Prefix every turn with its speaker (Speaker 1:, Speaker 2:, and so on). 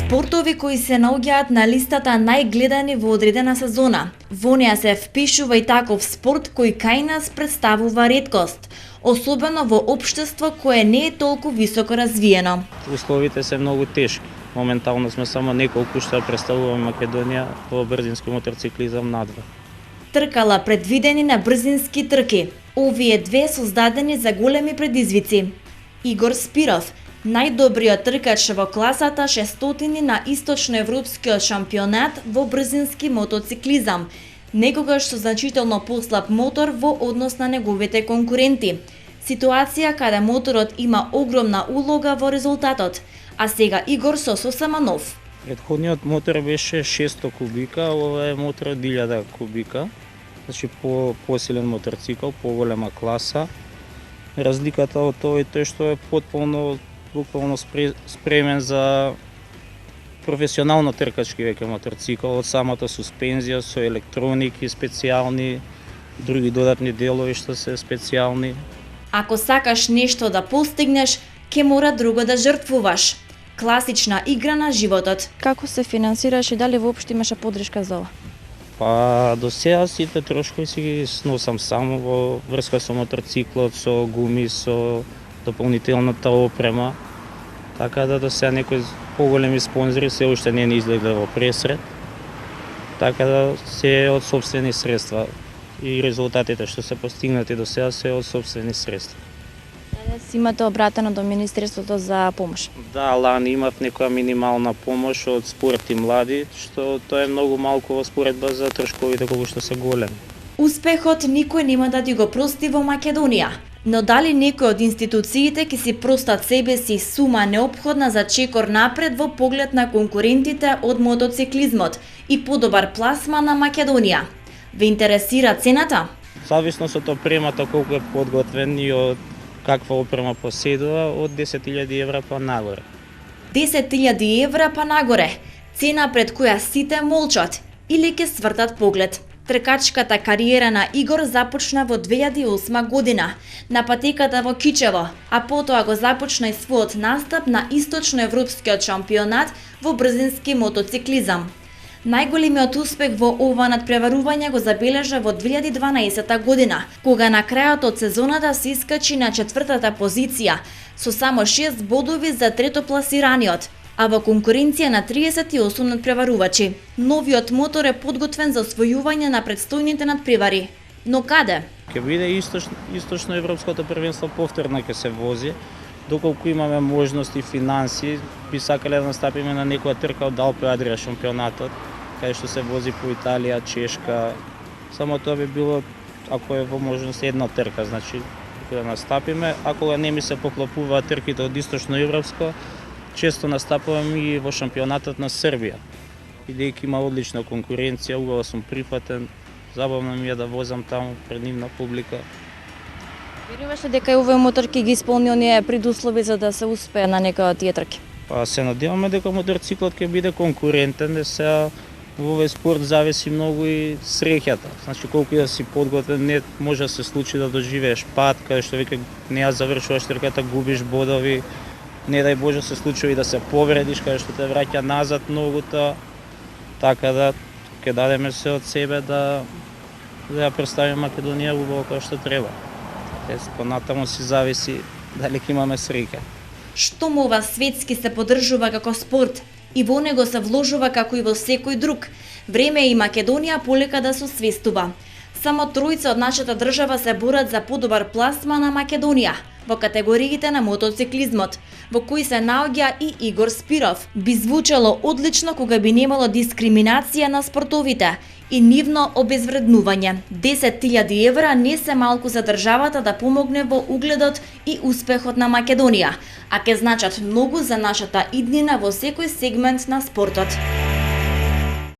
Speaker 1: Спортови кои се наоѓаат на листата најгледани во одредена сезона. Во неа се впишува и таков спорт кој кај нас представува реткост, особено во општество кое не е толку високо развиено.
Speaker 2: Условите се многу тешки. Моментално сме само неколку што представуваме Македонија во брзински моторциклизам надвор.
Speaker 1: Тркала предвидени на брзински трки. Овие две создадени за големи предизвици. Игор Спиров, најдобриот тркач во класата 600 на источноевропскиот шампионат во брзински мотоциклизам, некогаш со значително послаб мотор во однос на неговите конкуренти. Ситуација каде моторот има огромна улога во резултатот, а сега Игор со сосема нов.
Speaker 2: Предходниот мотор беше 600 кубика, ова е мотор од 1000 кубика. Значи посилен моторцикл, поголема класа. Разликата од тоа е што е потполно буквално спремен за професионално тркачки веќе моторцикл, од самата суспензија со електроники специјални, други додатни делови што се специјални.
Speaker 1: Ако сакаш нешто да постигнеш, ќе мора друго да жртвуваш. Класична игра на животот.
Speaker 3: Како се финансираш и дали воопшто имаше подршка за ова?
Speaker 2: Па до сега сите трошкови си ги сносам само во врска со моторциклот, со гуми, со дополнителната опрема. Така да до сега некои поголеми спонзори се уште не излегле во пресред. Така да се од сопствени средства и резултатите што се постигнати до сега се од сопствени средства.
Speaker 3: Си имате обратено до Министерството за помош?
Speaker 2: Да, лани имав некоја минимална помош од Спорт и млади, што тоа е многу малку во споредба за трошковите колку што се големи.
Speaker 1: Успехот никој нема да ти го прости во Македонија, но дали некој од институциите ќе си простат себе си сума неопходна за чекор напред во поглед на конкурентите од мотоциклизмот и подобар пласма на Македонија? Ве интересира цената?
Speaker 2: Зависно од опремата колку е подготвен и од каква опрема поседува, од 10.000 евра па нагоре.
Speaker 1: 10.000 евра па нагоре, цена пред која сите молчат или ќе свртат поглед. Тркачката кариера на Игор започна во 2008 година на патеката во Кичево, а потоа го започна и својот настап на источноевропскиот шампионат во брзински мотоциклизам. Најголемиот успех во ова надпреварување го забележа во 2012 година, кога на крајот од сезоната се искачи на 4-та позиција, со само 6 бодови за третопласираниот, а во конкуренција на 38 надпреварувачи. Новиот мотор е подготвен за освојување на предстојните надпревари. Но каде?
Speaker 2: Ќе биде источноевропското првенство повторно ќе се вози, доколку имаме можности и финанси, би сакале да настапиме на некоја трка од Алпе Адрија шампионатот, каде што се вози по Италија, Чешка. Само тоа би било, ако е во можност, една трка, значи да настапиме. Ако не ми се поклопуваат трките од источноевропско, често настапувам и во шампионатот на Србија. Бидејќи има одлична конкуренција, убаво сум прифатен, забавно ми е да возам таму пред нивна публика.
Speaker 3: Веруваш ли дека и овој мотор ќе ги исполни оние предуслови за да се успее на некоја од тие трки?
Speaker 2: Па се надеваме дека моторциклот ќе биде конкурентен, да се во овој спорт зависи многу и среќата. Значи колку да си подготвен, не може да се случи да доживееш пат, каде што веќе не ја завршуваш трката, губиш бодови, не дај Боже се случи и да се повредиш, каде што те враќа назад многуто. Така да ќе дадеме се од себе да ја представиме Македонија убаво како што треба. Понатаму си зависи дали ќе имаме среќа.
Speaker 1: Штом ова светски се поддржува како спорт и во него се вложува како и во секој друг, време е и Македонија полека да се освестува. Само тројца од нашата држава се борат за подобар пласма на Македонија во категориите на мотоциклизмот, во кои се наоѓа и Игор Спиров. Би звучало одлично кога би немало дискриминација на спортовите и нивно обезвреднување. 10.000 евра не се малку за државата да помогне во угледот и успехот на Македонија, а ќе значат многу за нашата иднина во секој сегмент на спортот.